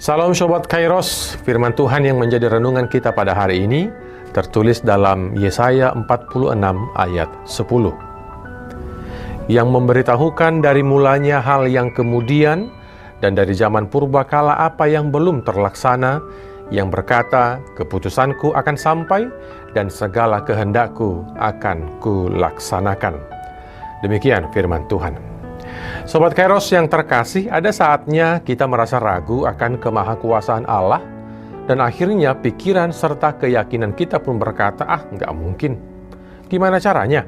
Salam Sobat Kairos, firman Tuhan yang menjadi renungan kita pada hari ini tertulis dalam Yesaya 46 ayat 10. Yang memberitahukan dari mulanya hal yang kemudian dan dari zaman purbakala apa yang belum terlaksana, yang berkata, keputusanku akan sampai dan segala kehendakku akan kulaksanakan. Demikian firman Tuhan. Sobat Kairos yang terkasih, ada saatnya kita merasa ragu akan kemahakuasaan Allah dan akhirnya pikiran serta keyakinan kita pun berkata, nggak mungkin. Gimana caranya?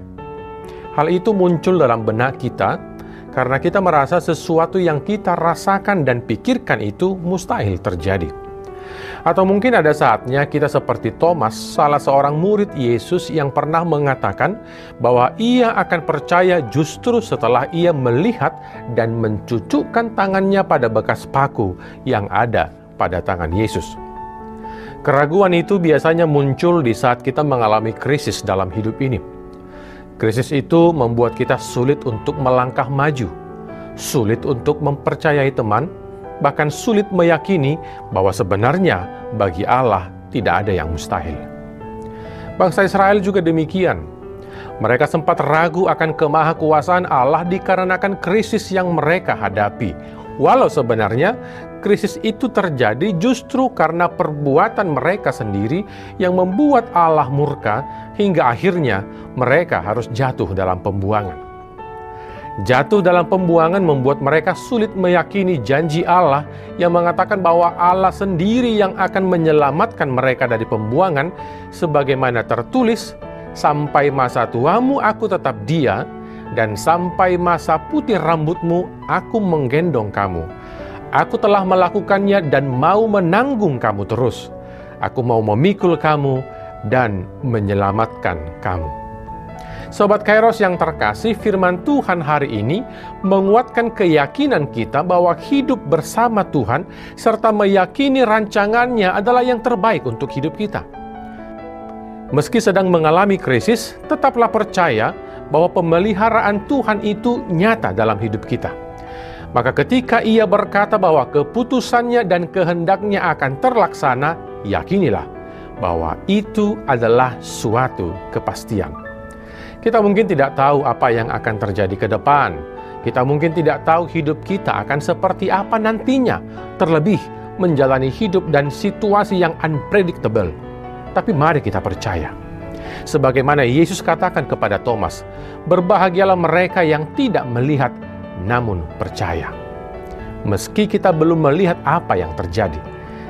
Hal itu muncul dalam benak kita karena kita merasa sesuatu yang kita rasakan dan pikirkan itu mustahil terjadi. Atau mungkin ada saatnya kita seperti Thomas, salah seorang murid Yesus yang pernah mengatakan bahwa ia akan percaya justru setelah ia melihat dan mencucukkan tangannya pada bekas paku yang ada pada tangan Yesus. Keraguan itu biasanya muncul di saat kita mengalami krisis dalam hidup ini. Krisis itu membuat kita sulit untuk melangkah maju, sulit untuk mempercayai teman, bahkan sulit meyakini bahwa sebenarnya bagi Allah tidak ada yang mustahil. Bangsa Israel juga demikian. Mereka sempat ragu akan kemahakuasaan Allah dikarenakan krisis yang mereka hadapi. Walau sebenarnya krisis itu terjadi justru karena perbuatan mereka sendiri yang membuat Allah murka hingga akhirnya mereka harus jatuh dalam pembuangan. Jatuh dalam pembuangan membuat mereka sulit meyakini janji Allah yang mengatakan bahwa Allah sendiri yang akan menyelamatkan mereka dari pembuangan, sebagaimana tertulis, sampai masa tuamu aku tetap dia, dan sampai masa putih rambutmu aku menggendong kamu. Aku telah melakukannya dan mau menanggung kamu terus. Aku mau memikul kamu dan menyelamatkan kamu. Sobat Kairos yang terkasih, firman Tuhan hari ini menguatkan keyakinan kita bahwa hidup bersama Tuhan serta meyakini rancangannya adalah yang terbaik untuk hidup kita. Meski sedang mengalami krisis, tetaplah percaya bahwa pemeliharaan Tuhan itu nyata dalam hidup kita. Maka ketika ia berkata bahwa keputusannya dan kehendaknya akan terlaksana, yakinilah bahwa itu adalah suatu kepastian. Kita mungkin tidak tahu apa yang akan terjadi ke depan. Kita mungkin tidak tahu hidup kita akan seperti apa nantinya, terlebih menjalani hidup dan situasi yang unpredictable. Tapi mari kita percaya. Sebagaimana Yesus katakan kepada Thomas, berbahagialah mereka yang tidak melihat namun percaya. Meski kita belum melihat apa yang terjadi,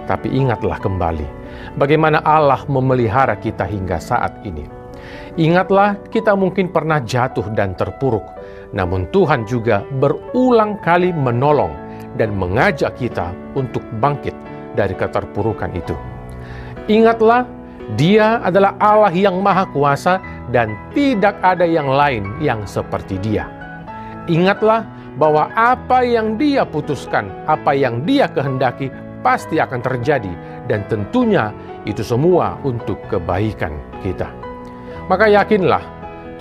tapi ingatlah kembali bagaimana Allah memelihara kita hingga saat ini. Ingatlah, kita mungkin pernah jatuh dan terpuruk, namun Tuhan juga berulang kali menolong dan mengajak kita untuk bangkit dari keterpurukan itu. Ingatlah, Dia adalah Allah yang Maha Kuasa dan tidak ada yang lain yang seperti Dia. Ingatlah bahwa apa yang Dia putuskan, apa yang Dia kehendaki pasti akan terjadi dan tentunya itu semua untuk kebaikan kita. Maka yakinlah,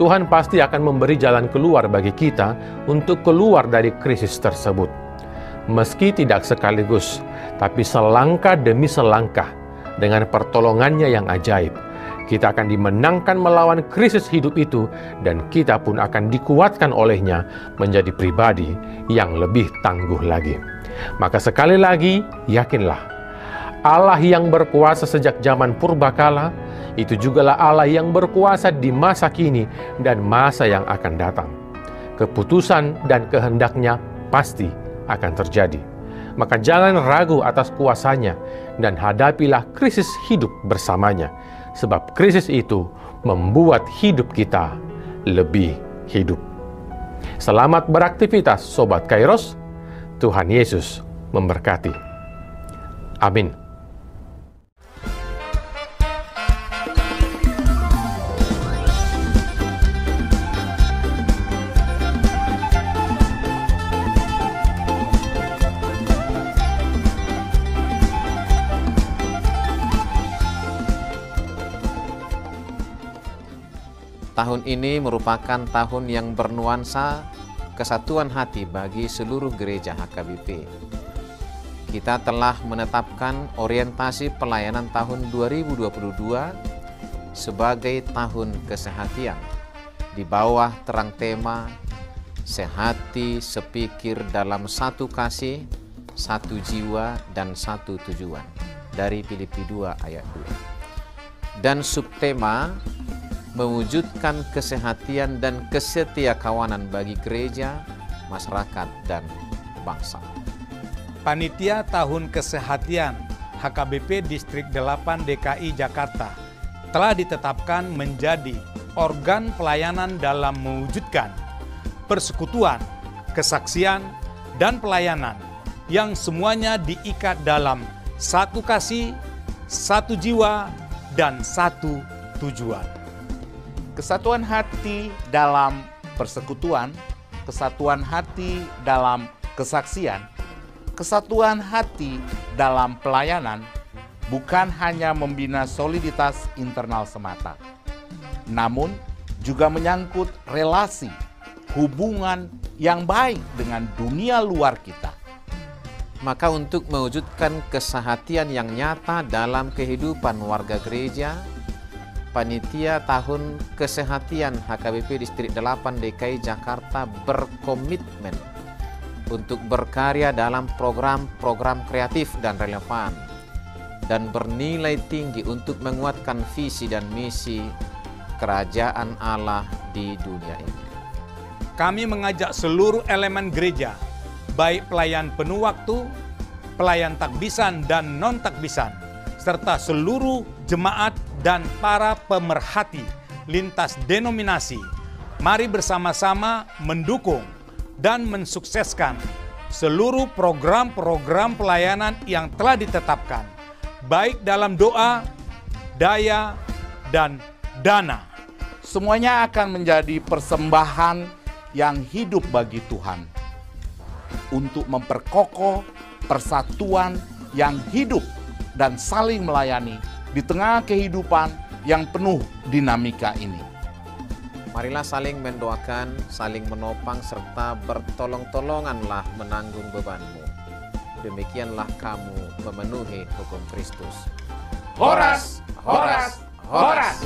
Tuhan pasti akan memberi jalan keluar bagi kita untuk keluar dari krisis tersebut. Meski tidak sekaligus, tapi selangkah demi selangkah, dengan pertolongannya yang ajaib, kita akan dimenangkan melawan krisis hidup itu dan kita pun akan dikuatkan olehnya menjadi pribadi yang lebih tangguh lagi. Maka sekali lagi, yakinlah, Allah yang berkuasa sejak zaman purbakala, itu jugalah Allah yang berkuasa di masa kini dan masa yang akan datang. Keputusan dan kehendaknya pasti akan terjadi. Maka jangan ragu atas kuasanya dan hadapilah krisis hidup bersamanya. Sebab krisis itu membuat hidup kita lebih hidup. Selamat beraktivitas Sobat Kairos. Tuhan Yesus memberkati. Amin. Tahun ini merupakan tahun yang bernuansa kesatuan hati bagi seluruh gereja HKBP. kita telah menetapkan orientasi pelayanan tahun 2022 sebagai tahun kesehatian di bawah terang tema sehati sepikir dalam satu kasih, satu jiwa, dan satu tujuan dari Filipi 2 ayat 2. Dan subtema mewujudkan kesehatian dan kesetiakawanan bagi gereja, masyarakat, dan bangsa. Panitia Tahun Kesehatian HKBP Distrik 8 DKI Jakarta telah ditetapkan menjadi organ pelayanan dalam mewujudkan persekutuan, kesaksian, dan pelayanan yang semuanya diikat dalam satu kasih, satu jiwa, dan satu tujuan. Kesatuan hati dalam persekutuan, kesatuan hati dalam kesaksian, kesatuan hati dalam pelayanan bukan hanya membina soliditas internal semata, namun juga menyangkut relasi, hubungan yang baik dengan dunia luar kita. Maka untuk mewujudkan kesehatian yang nyata dalam kehidupan warga gereja, Panitia Tahun Kesehatian HKBP Distrik 8 DKI Jakarta berkomitmen untuk berkarya dalam program-program kreatif dan relevan dan bernilai tinggi untuk menguatkan visi dan misi kerajaan Allah di dunia ini. Kami mengajak seluruh elemen gereja, baik pelayan penuh waktu, pelayan takbisan dan non-takbisan, serta seluruh jemaat dan para pemerhati lintas denominasi, mari bersama-sama mendukung dan mensukseskan seluruh program-program pelayanan yang telah ditetapkan, baik dalam doa, daya, dan dana. Semuanya akan menjadi persembahan yang hidup bagi Tuhan untuk memperkokoh persatuan yang hidup dan saling melayani di tengah kehidupan yang penuh dinamika ini. Marilah saling mendoakan, saling menopang, serta bertolong-tolonganlah menanggung bebanmu. Demikianlah kamu memenuhi hukum Kristus. Horas, horas, horas!